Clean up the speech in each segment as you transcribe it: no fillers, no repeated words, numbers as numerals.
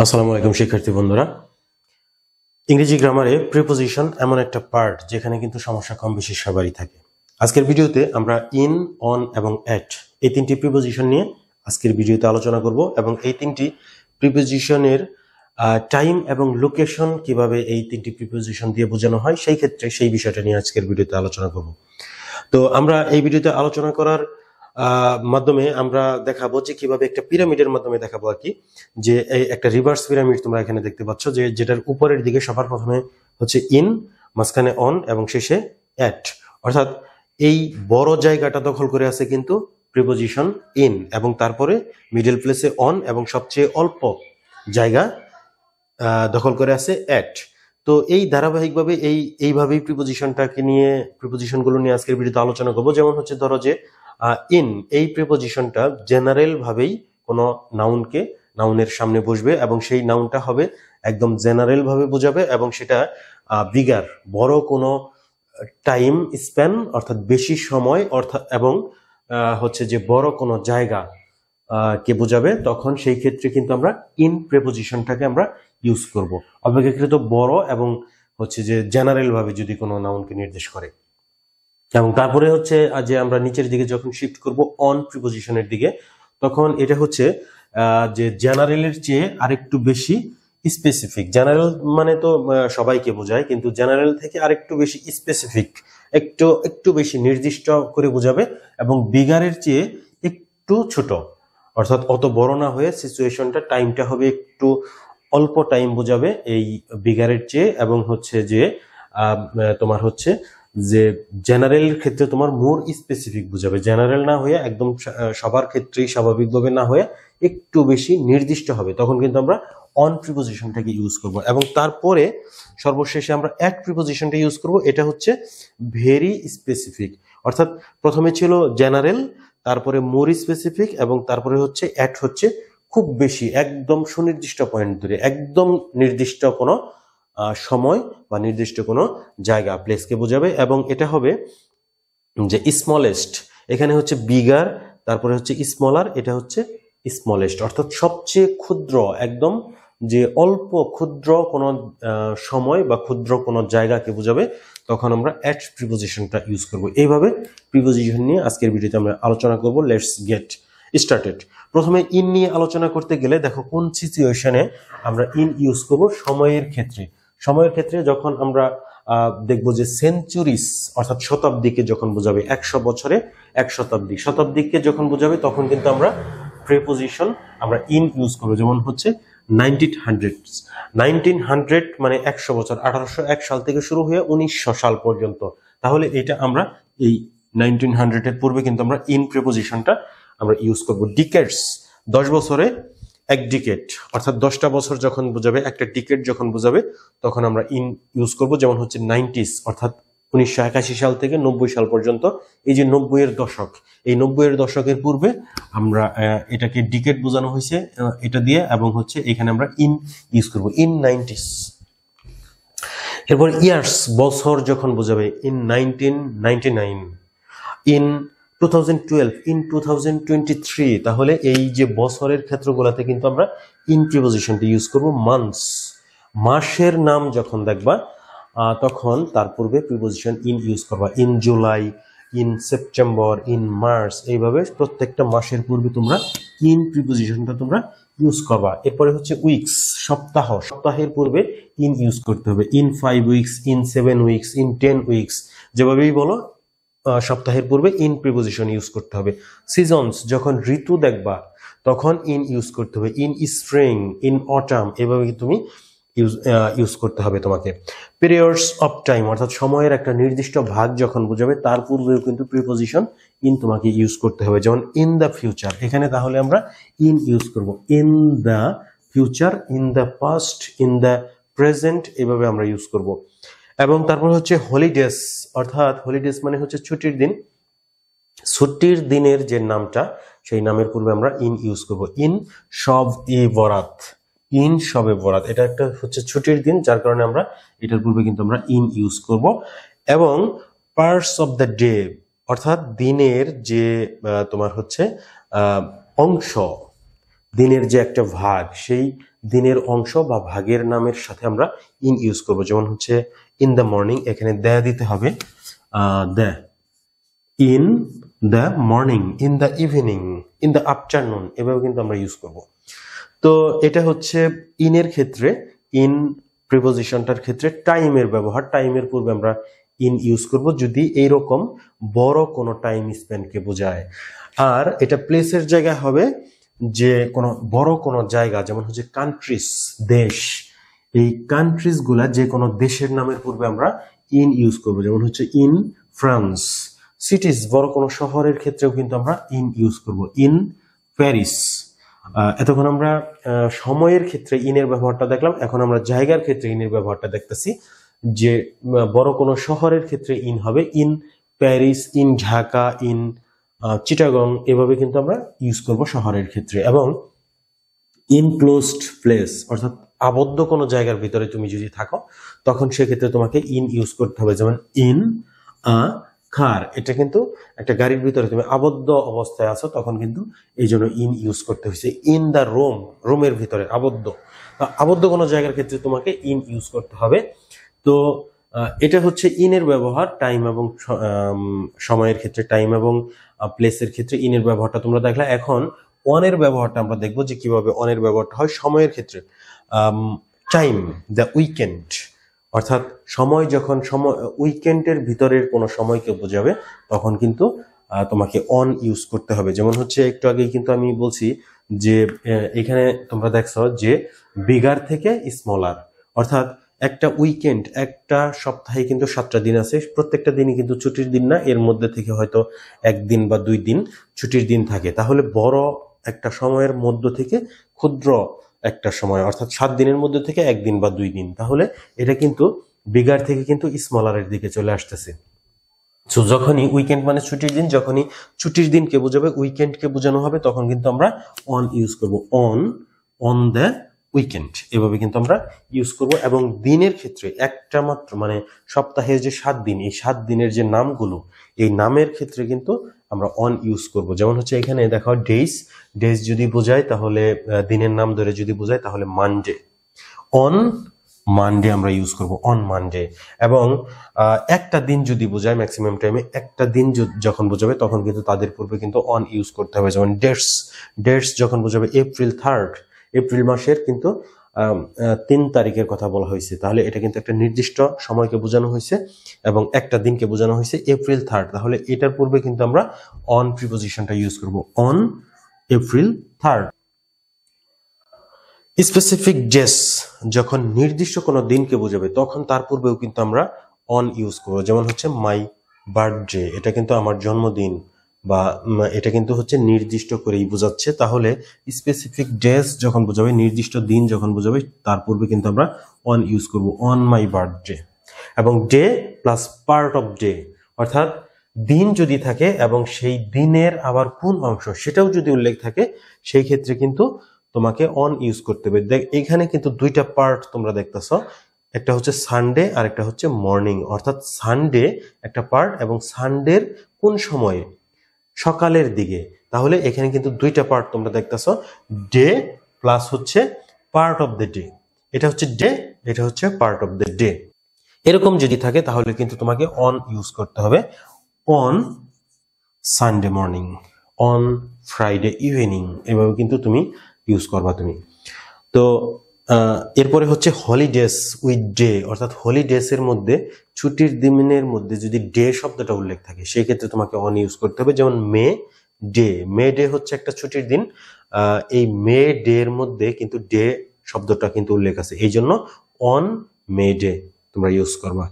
আসসালামু আলাইকুম শিক্ষার্থী বন্ধুরা। ইংরেজি গ্রামারে প্রিপোজিশন এমন একটা পার্ট যেখানে কিন্তু সমস্যা কম বেশি সবারই থাকে। আজকের ভিডিওতে আমরা ইন, অন এবং অ্যাট এই তিনটি প্রিপোজিশন নিয়ে আজকের ভিডিওতে আলোচনা করব এবং এই তিনটি প্রিপোজিশনের টাইম এবং লোকেশন কিভাবে এই তিনটি প্রিপোজিশন দিয়ে বোঝানো হয় সেই ক্ষেত্রে সেই বিষয়টা নিয়ে আজকের ভিডিওতে আলোচনা করব। তো আমরা এই ভিডিওতে আলোচনা করার মাধ্যমে আমরা দেখাবো যে কিভাবে একটা পিরামিডের মাধ্যমে দেখাবো আর কি, যে এই একটা রিভার্স পিরামিড তোমরা এখানে দেখতে পাচ্ছ, যে যেটার উপরের দিকে সবার প্রথমে হচ্ছে ইন, মাঝখানে অন এবং শেষে অ্যাট, অর্থাৎ এই বড় জায়গাটা দখল করে আছে কিন্তু প্রিপোজিশন ইন, এবং তারপরে মিডল প্লেসে অন এবং সবচেয়ে অল্প জায়গা দখল করে আছে অ্যাট। তো এই ধারাবাহিকভাবে এইভাবেই প্রিপোজিশনগুলো নিয়ে আজকের ভিডিওতে আলোচনা করবো। যেমন হচ্ছে ধরো যে ইন, এই প্রিপোজিশনটা জেনারেল ভাবেই কোনো নাউনের সামনে বসবে এবং সেই নাউনটা হবে একদম জেনারেল ভাবে বোঝাবে এবং সেটা বিগার, বড় কোনো টাইম স্প্যান অর্থাৎ বেশি সময় অর্থাৎ এবং হচ্ছে যে বড় কোনো জায়গা কে বোঝাবে, তখন সেই ক্ষেত্রে কিন্তু আমরা ইন প্রিপোজিশনটাকে আমরা ইউজ করব। অপেক্ষাকৃত বড় এবং হচ্ছে যে জেনারেল ভাবে যদি কোনো নাউনকে নির্দেশ করে। এবং তারপরে হচ্ছে যে আমরা নিচের দিকে যখন শিফট করব অন প্রিপোজিশনের দিকে, তখন এটা হচ্ছে যে জেনারেলের চেয়ে আরেকটু বেশি স্পেসিফিক। জেনারেল মানে তো সবাইকে বোঝায়, কিন্তু জেনারেল থেকে আরেকটু বেশি স্পেসিফিক, একটু বেশি নির্দিষ্ট করে বোঝাবে এবং বিগারের চেয়ে একটু ছোট, অর্থাৎ অত বড় না হয়ে সিচুয়েশনটা টাইমটা হবে একটু অল্প টাইম বোঝাবে এই বিগারের চেয়ে, এবং হচ্ছে যে তোমার হচ্ছে যে জেনারেল ক্ষেত্রে তোমার মোর স্পেসিফিক বোঝাবে। জেনারেল না হয়ে একদম সবার ক্ষেত্রেই স্বাভাবিকভাবে না হয়ে একটু বেশি নির্দিষ্ট হবে, তখন কিন্তু আমরা অন প্রিপোজিশনটাকে ইউজ করব। এবং তারপরে সর্বশেষে আমরা অ্যাট প্রিপোজিশনটা ইউজ করব। এটা হচ্ছে ভেরি স্পেসিফিক, অর্থাৎ প্রথমে ছিল জেনারেল, তারপরে মোর স্পেসিফিক এবং তারপরে হচ্ছে অ্যাট, হচ্ছে খুব বেশি একদম সুনির্দিষ্ট পয়েন্ট ধরে একদম নির্দিষ্ট কোনো সময় বা নির্দিষ্ট কোনো জায়গা প্লেসকে বোঝাবে। এবং এটা হবে যে স্মলেস্ট, এখানে হচ্ছে বিগার, তারপরে হচ্ছে স্মলার, এটা হচ্ছে স্মলেস্ট, অর্থাৎ সবচেয়ে ক্ষুদ্র, একদম যে অল্প ক্ষুদ্র কোনো সময় বা ক্ষুদ্র কোনো জায়গাকে বোঝাবে, তখন আমরা অ্যাট প্রিপোজিশনটা ইউজ করব। এইভাবে প্রিপোজিশন নিয়ে আজকের ভিডিওতে আমরা আলোচনা করব। Let's get started. প্রথমে ইন নিয়ে আলোচনা করতে গেলে দেখো কোন সিচুয়েশনে আমরা ইন ইউজ করব। সময়ের ক্ষেত্রে যখন আমরা দেখবো যে সেঞ্চুরিস অর্থাৎ শতাব্দীকে যখন বোঝাবে, 100 বছরে 1 শতাব্দীকে যখন বোঝাবে, তখন কিন্তু আমরা প্রিপোজিশন আমরা ইন ইউজ করবো। যেমন হচ্ছে 1900 মানে 100 বছর, 1801 সাল থেকে শুরু হয়ে 1900 সাল পর্যন্ত। তাহলে এটা আমরা এই 1900 এর পূর্বে কিন্তু আমরা ইন প্রিপোজিশনটা আমরা ইউজ করব। ডিকেডস, 10 বছরে 1 ডিকেড, অর্থাৎ 10টা বছর যখন বোঝাবে, একটা ডিকেড যখন বোঝাবে, তখন আমরা ইন ইউজ করব। যেমন হচ্ছে 90s, অর্থাৎ 1981 সাল থেকে 90 সাল পর্যন্ত, এই যে 90-এর দশক, এই 90-এর দশকের পূর্বে আমরা এটাকে ডিকেড বোঝানো হয়েছে এটা দিয়ে, এবং হচ্ছে এখানে আমরা ইন ইউজ করব, ইন 90s। এরপর ইয়ার্স, বছর যখন বোঝাবে, ইন 1999, ইন 2012, ইন 2023, তাহলে এই যে বছরের ক্ষেত্রগুলোতে কিন্তু আমরা ইন প্রিপোজিশনটা ইউজ করব। মান্থস, মাসের নাম যখন দেখবা তখন তার পূর্বে প্রিপোজিশন ইন ইউজ করবা। In July, in September, in March, এইভাবে প্রত্যেকটা মাসের পূর্বে তোমরা ইন প্রিপোজিশনটা তোমরা ইউজ করবা। এরপরে হচ্ছে উইকস, সপ্তাহের পূর্বে ইন ইউজ করতে হবে। In 5 weeks, in 7 weeks, in 10 weeks, যেভাবেই বলো সপ্তাহের পূর্বে ইন প্রিপোজিশন ইউজ করতে হবে। সিজনস, যখন ঋতু দেখবা তখন ইন ইউজ করতে হবে। ইন স্প্রিং, ইন অটাম, এভাবে তুমি ইউজ করতে হবে তোমাকে। পিরিয়ডস অফ টাইম, অর্থাৎ সময়ের একটা নির্দিষ্ট ভাগ যখন বোঝাবে, তার পূর্বেও কিন্তু প্রিপোজিশন ইন তোমাকে ইউজ করতে হবে। যেমন ইন দ্য ফিউচার, এখানে তাহলে আমরা ইন ইউজ করব। In the future, in the past, in the present, এভাবে আমরা ইউজ করব। এবং তারপর হচ্ছে হলিডেজ, অর্থাৎ হলিডেজ মানে হচ্ছে ছুটির দিন, ছুটির দিনের যে নামটা, সেই নামের পূর্বে আমরা ইন ইউজ করব। ইন শব-ই-বরাত, ইন শবে বরাত, এটা একটা হচ্ছে ছুটির দিন, যার কারণে আমরা এটার পূর্বে কিন্তু আমরা ইন ইউজ করব। এবং পার্টস অফ দ্য ডে, অর্থাৎ দিনের যে তোমার হচ্ছে অংশ, দিনের যে একটা ভাগ, সেই দিনের অংশ বা ভাগের নামের সাথে আমরা ইন ইউজ করব। যেমন হচ্ছে ইন দ্য মর্নিং, এখানে দ্য দিতে হবে, the in the morning, in the evening, in the afternoon, এভাবে কিন্তু আমরা ইউজ করব। তো এটা হচ্ছে ইনের ক্ষেত্রে, ইন প্রিপোজিশনটার ক্ষেত্রে টাইমের ব্যবহার। টাইমের পূর্বে আমরা ইন ইউজ করব যদি এইরকম বড় কোনো টাইম স্প্যানকে বোঝায়। আর এটা প্লেসের জায়গায় হবে যে কোনো বড় কোনো জায়গা, যেমন হচ্ছে কান্ট্রিজ, দেশ, এই কান্ট্রিজ গুলা যে কোনো দেশের নামের পূর্বে আমরা ইন ইউজ করব। যেমন হচ্ছে ইন ফ্রান্স। সিটিজ, বড় কোনো শহরের ক্ষেত্রেও কিন্তু আমরা ইন ইউজ করব, ইন প্যারিস। এতক্ষণ আমরা সময়ের ক্ষেত্রে ইনের ব্যবহারটা দেখলাম, এখন আমরা জায়গার ক্ষেত্রে ইনের ব্যবহারটা দেখতেছি। যে বড় কোনো শহরের ক্ষেত্রে ইন হবে in Paris, in Dhaka, in Chittagong, এভাবে কিন্তু আমরা ইউজ করব শহরের ক্ষেত্রে। এবং ইন ক্লোজড প্লেস, অর্থাৎ আবদ্ধ কোনো জায়গার ভিতরে তুমি যদি থাকো, তখন সেক্ষেত্রে তোমাকে ইন ইউজ করতে হবে। যেমন ইন কার, এটা কিন্তু একটা গাড়ির ভিতরে তুমি আবদ্ধ অবস্থায় আছো, তখন কিন্তু এই জন্য ইন ইউজ করতে হয়েছে। ইন দ্য রুম, রুমের ভিতরে আবদ্ধ, আবদ্ধ কোনো জায়গার ক্ষেত্রে তোমাকে ইন ইউজ করতে হবে। তো এটা হচ্ছে ইনের ব্যবহার টাইম এবং সময়ের ক্ষেত্রে, টাইম এবং প্লেসের ক্ষেত্রে ইনের ব্যবহারটা তোমরা দেখলা। এখন অনের ব্যবহারটা আমরা দেখবো যে কিভাবে অনের ব্যবহারটা হয় সময়ের ক্ষেত্রে। টাইম, দ্য উইকেন্ড, অর্থাৎ সময়, যখন সময় উইকেন্ডের ভিতরের কোনো সময়কে বোঝাবে, তখন কিন্তু তোমাকে অন ইউজ করতে হবে। যেমন হচ্ছে একটু আগেই কিন্তু আমি বলছি যে এখানে তোমরা দেখছো যে বিগার থেকে স্মলার, অর্থাৎ একটা উইকেন্ড, একটা সপ্তাহে কিন্তু 7টা দিন আছে, প্রত্যেকটা দিনই কিন্তু ছুটির দিন না, এর মধ্যে থেকে হয়তো 1 দিন বা 2 দিন ছুটির দিন থাকে। তাহলে বড় একটা সময়ের মধ্য থেকে ক্ষুদ্র একটা সময়, অর্থাৎ 7 দিনের মধ্যে থেকে 1 দিন বা 2 দিন, তাহলে এটা কিন্তু বিগার থেকে কিন্তু স্মলারের দিকে চলে আসতেছে। সো যখনই উইকেন্ড মানে ছুটির দিন, যখনই ছুটির দিনকে বোঝাবে, উইকেন্ডকে বোঝানো হবে, তখন কিন্তু আমরা অন ইউজ করব, অন দ্য উইকেন্ড, এভাবে কিন্তু আমরা ইউজ করব। এবং দিনের ক্ষেত্রে একটা মাত্র, মানে সপ্তাহের যে 7 দিন, এই 7 দিনের যে নামগুলো, এই নামের ক্ষেত্রে কিন্তু আমরা অন ইউজ করব। যেমন হচ্ছে এখানে দেখো ডেজ, ডেজ যদি বোঝায় তাহলে দিনের নাম ধরে যদি বোঝায় তাহলে মানডে, অন মানডে আমরা ইউজ করব, অন মানডে। এবং একটা দিন যদি বোঝায়, ম্যাক্সিমাম টাইমে একটা দিন যখন বোঝাবে, তখন কিন্তু তাদের পূর্বে কিন্তু অন ইউজ করতে হবে। যেমন ডেটস, ডেটস যখন বোঝাবে এপ্রিল 3rd, এপ্রিল মাসের কিন্তু 3 তারিখের কথা বলা হয়েছে, তাহলে এটা কিন্তু একটা নির্দিষ্ট সময়কে বোঝানো হয়েছে এবং একটা দিনকে বোঝানো হয়েছে, এপ্রিল 3rd, তাহলে এটার পূর্বে কিন্তু আমরা অন প্রিপোজিশনটা ইউজ করব, অন এপ্রিল 3rd। স্পেসিফিক ডেস, যখন নির্দিষ্ট কোনো দিনকে বোঝাবে, তখন তার পূর্বেও কিন্তু আমরা অন ইউজ করবো। যেমন হচ্ছে মাই বার্থডে, এটা কিন্তু আমার জন্মদিন, বা এটা কিন্তু হচ্ছে নির্দিষ্ট করেই বোঝাচ্ছে। তাহলে স্পেসিফিক ডেস যখন বোঝাবে, নির্দিষ্ট দিন যখন বোঝাবে, তার পূর্বে কিন্তু আমরা অন ইউজ করব, অন মাই বার্থডে। এবং day plus part off day, অর্থাৎ দিন যদি থাকে এবং সেই দিনের আবার কোন অংশ সেটাও যদি উল্লেখ থাকে, সেই ক্ষেত্রে কিন্তু তোমাকে অন ইউজ করতে হবে। এখানে কিন্তু 2টা পার্ট তোমরা দেখতেছ, একটা হচ্ছে সানডে আর একটা হচ্ছে মর্নিং, অর্থাৎ সানডে একটা পার্ট এবং সানডের কোন সময়ে, সকালের দিকে। তাহলে এখানে কিন্তু 2টা পার্ট তোমরা দেখতেছ, ডে প্লাস হচ্ছে পার্ট অফ দ্য ডে, এটা হচ্ছে ডে, এটা হচ্ছে পার্ট অফ দ্য ডে। এরকম যদি থাকে তাহলে কিন্তু তোমাকে অন ইউজ করতে হবে, on Sunday morning, on Friday evening, এভাবে কিন্তু তুমি ইউজ করবা তুমি। তো এরপরে হচ্ছে হলিডেজ উইথ ডে, অর্থাৎ হলিডেজ এর মধ্যে, ছুটির দিনের মধ্যে যদি ডে শব্দটা উল্লেখ থাকে, সেই ক্ষেত্রে তোমাকে অন ইউজ করতে হবে। যেমন মে ডে, মে ডে হচ্ছে একটা ছুটির দিন, এই মে ডে এর মধ্যে কিন্তু ডে শব্দটা কিন্তু উল্লেখ আছে, এই জন্য অন মে ডে তোমরা ইউজ করবা।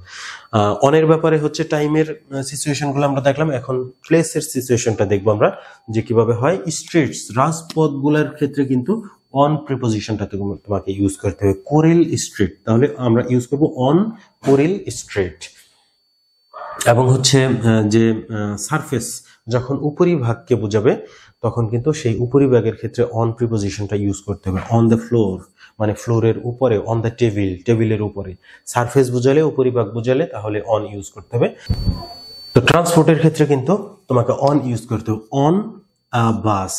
অনের ব্যাপারে হচ্ছে টাইমের সিচুয়েশন গুলো আমরা দেখলাম, এখন প্লেসের সিচুয়েশনটা দেখবো আমরা যে কিভাবে হয়। স্ট্রিটস, রাজপথ গুলার ক্ষেত্রে কিন্তু অন প্রিপোজিশনটা তোমাকে ইউজ করতে হবে। কোরিল স্ট্রিট, তাহলে আমরা ইউজ করব অন কোরিল স্ট্রিট। এবং হচ্ছে যে সারফেস, যখন উপরিভাগকে বোঝাবে, তখন কিন্তু সেই উপরিভাগের ক্ষেত্রে অন প্রিপোজিশনটা ইউজ করতে হবে। অন দ্য ফ্লোর মানে ফ্লোরের উপরে, অন দ্য টেবিল টেবিলের উপরে। সারফেস বোঝালে, উপরিভাগ বোঝালে, তাহলে অন ইউজ করতে হবে। তো ট্রান্সপোর্টের ক্ষেত্রে কিন্তু তোমাকে অন ইউজ করতে হবে, অন বাস।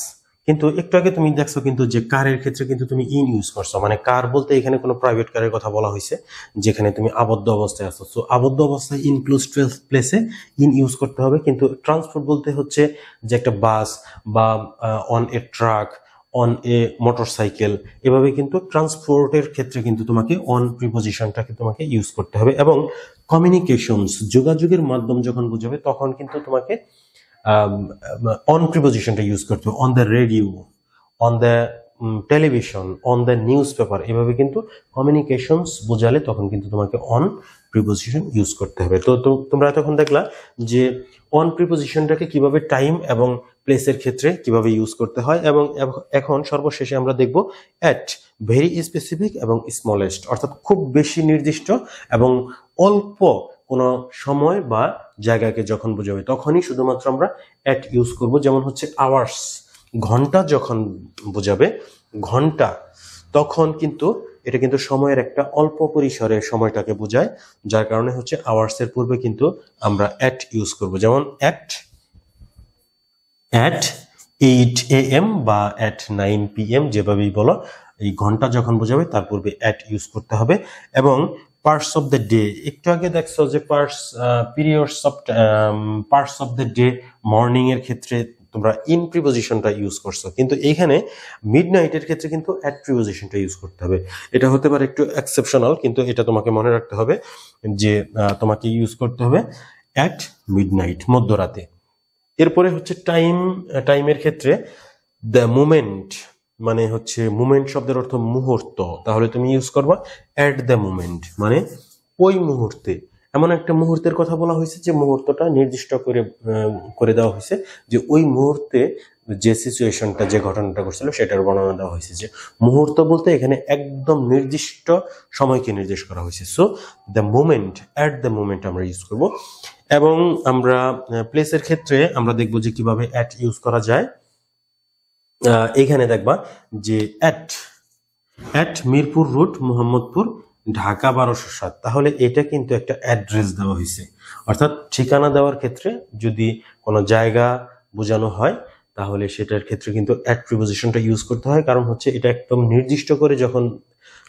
কিন্তু একটু আগে তুমি দেখছো কিন্তু যে কারের ক্ষেত্রে কিন্তু তুমি ইন ইউজ করছো, মানে কার বলতে এখানে কোনো প্রাইভেট কারের কথা বলা হয়েছে যেখানে তুমি আবদ্ধ অবস্থায় আছো। সো আবদ্ধ অবস্থায় ইনক্লোজ প্লেসে ইন ইউজ করতে হবে। কিন্তু ট্রান্সপোর্ট বলতে হচ্ছে যে একটা বাস বা on a truck, on a motorcycle, এভাবে কিন্তু ট্রান্সপোর্টের ক্ষেত্রে কিন্তু তোমাকে অন প্রিপোজিশনটাকে তোমাকে ইউজ করতে হবে। এবং কমিউনিকেশনস, যোগাযোগের মাধ্যম যখন বুঝাবে তখন কিন্তু তোমাকে অন প্রিপোজিশনটা ইউজ করতে হবে। On the radio, on the television, on the news paper, এভাবে কিন্তু কমিউনিকেশনস বোঝালে তখন কিন্তু তোমাকে অন প্রিপোজিশন ইউজ করতে হবে। তো তোমরা তখন দেখলা যে অন প্রিপোজিশনটাকে কিভাবে টাইম এবং প্লেসের ক্ষেত্রে কিভাবে ইউজ করতে হয়। এবং এখন সর্বশেষে আমরা দেখব অ্যাট, ভেরি স্পেসিফিক এবং স্মলেস্ট, অর্থাৎ খুব বেশি নির্দিষ্ট এবং অল্প কোনো সময় বা জায়গাকে যখন বোঝাবে তখনই শুধুমাত্র আমরা অ্যাট ইউজ করব। যেমন হচ্ছে আওয়ার্স, ঘন্টা যখন বোঝাবে ঘন্টা, তখন কিন্তু এটা কিন্তু সময়ের একটা অল্প পরিসরে সময়টাকে বোঝায়, যার কারণে হচ্ছে আওয়ার্স এর পূর্বে কিন্তু আমরা অ্যাট ইউজ করব। যেমন অ্যাট 8 AM বা অ্যাট 9 PM, যেভাবেই বলো, এই ঘন্টা যখন বোঝাবে তার পূর্বে অ্যাট ইউজ করতে হবে। এবং পার্টস অফ দ্য ডে, একটু আগে দেখছো যে parts of the day, morning এর ক্ষেত্রে তোমরা ইন প্রিপোজিশনটা ইউজ করছো, কিন্তু এইখানে মিডনাইটের ক্ষেত্রে কিন্তু অ্যাট প্রিপোজিশনটা ইউজ করতে হবে। এটা হতে পারে একটু এক্সেপশনাল, কিন্তু এটা তোমাকে মনে রাখতে হবে যে তোমাকে ইউজ করতে হবে অ্যাট মিডনাইট, মধ্যরাতে। এরপরে হচ্ছে টাইমের ক্ষেত্রে দ্য মোমেন্ট, মানে হচ্ছে মুমেন্ট শব্দের অর্থ মুহূর্ত, তাহলে তুমি ইউজ করবা অ্যাট দ্য মোমেন্ট, মানে ওই মুহূর্তে। এমন একটা মুহূর্তের কথা বলা হয়েছে যে মুহূর্তটা নির্দিষ্ট করে দেওয়া হয়েছে, যে ওই মুহূর্তে যে সিচুয়েশনটা, যে ঘটনাটা ঘটছিল সেটার বর্ণনা দেওয়া হয়েছে। যে মুহূর্ত বলতে এখানে একদম নির্দিষ্ট সময়কে নির্দেশ করা হয়েছে। So the moment, at the moment আমরা ইউজ করব। এবং আমরা প্লেসের ক্ষেত্রে আমরা দেখব যে কিভাবে অ্যাট ইউজ করা যায়। এখানে দেখবা যে অ্যাট মিরপুর রোড, মোহাম্মদপুর, ঢাকা 1207, তাহলে এটা কিন্তু একটা অ্যাড্রেস দেওয়া হয়েছে। অর্থাৎ ঠিকানা দেওয়ার ক্ষেত্রে যদি কোনো জায়গা বোঝানো হয় তাহলে সেটার ক্ষেত্রে কিন্তু অ্যাট প্রিপোজিশনটা ইউজ করতে হয়। কারণ হচ্ছে এটা একদম নির্দিষ্ট করে যখন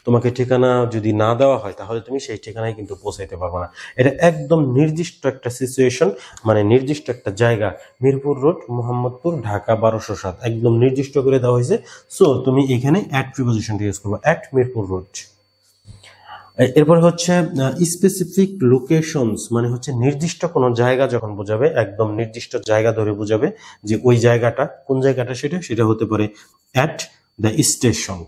তোমাকে ঠিকানা যদি না দেওয়া হয় তাহলে তুমি সেই ঠিকানায় কিন্তু পৌঁছাইতে পারবে না। এটা একদম নির্দিষ্ট একটা সিচুয়েশন, মানে নির্দিষ্ট একটা জায়গা, মিরপুর রোড, মোহাম্মদপুর, ঢাকা 1207, একদম নির্দিষ্ট করে দেওয়া হয়েছে। সো তুমি এখানে অ্যাট প্রিপোজিশনটা ইউজ করবে, অ্যাট মিরপুর রোড। এরপরে হচ্ছে স্পেসিফিক লোকেশনস, মানে হচ্ছে নির্দিষ্ট কোনো জায়গা যখন বোঝাবে, একদম নির্দিষ্ট জায়গা ধরে বোঝাবে যে ওই জায়গাটা কোন জায়গাটা, সেটা হতে পারে অ্যাট দ্য স্টেশন।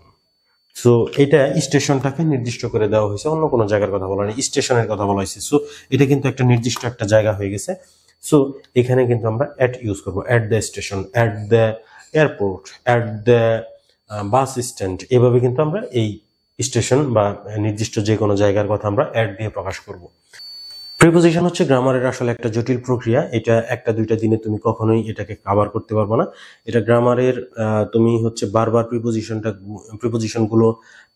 সো এটা স্টেশনটাকে নির্দিষ্ট করে দেওয়া হয়েছে, অন্য কোনো জায়গার কথা বলা নেই, স্টেশনের কথা বলা হয়েছে। সো এটা কিন্তু একটা নির্দিষ্ট একটা জায়গা হয়ে গেছে। সো এখানে কিন্তু আমরা অ্যাট ইউজ করবো, at the station, at the airport, at the bus stand, এভাবে কিন্তু আমরা এই স্টেশন বা নির্দিষ্ট যে কোনো জায়গার কথা আমরা অ্যাট দিয়ে প্রকাশ করব। প্রিপোজিশন হচ্ছে গ্রামারের আসলে একটা জটিল প্রক্রিয়া। এটা একটা দুইটা দিনে তুমি কখনোই এটাকে কভার করতে পারবে না। এটা গ্রামারের তুমি হচ্ছে বারবার প্রিপোজিশনগুলো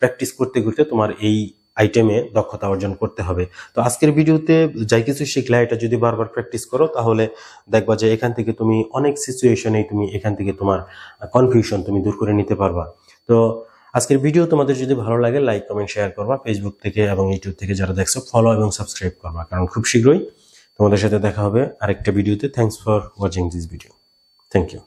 প্র্যাকটিস করতে করতে তোমার এই আইটেমে দক্ষতা অর্জন করতে হবে। তো আজকের ভিডিওতে যাই কিছু শিখলা, এটা যদি বারবার প্র্যাকটিস করো তাহলে দেখবা যে এখান থেকে তুমি অনেক সিচুয়েশনে তুমি এখান থেকে তোমার কনফিউশন তুমি দূর করে নিতে পারবা। তো আজকের ভিডিও তোমাদের যদি ভালো লাগে লাইক, কমেন্ট, শেয়ার করবা। ফেসবুক থেকে এবং ইউটিউব থেকে যারা দেখছো ফলো এবং সাবস্ক্রাইব করবা, কারণ খুব শীঘ্রই তোমাদের সাথে দেখা হবে আরেকটা ভিডিওতে। Thanks for watching this video. Thank you.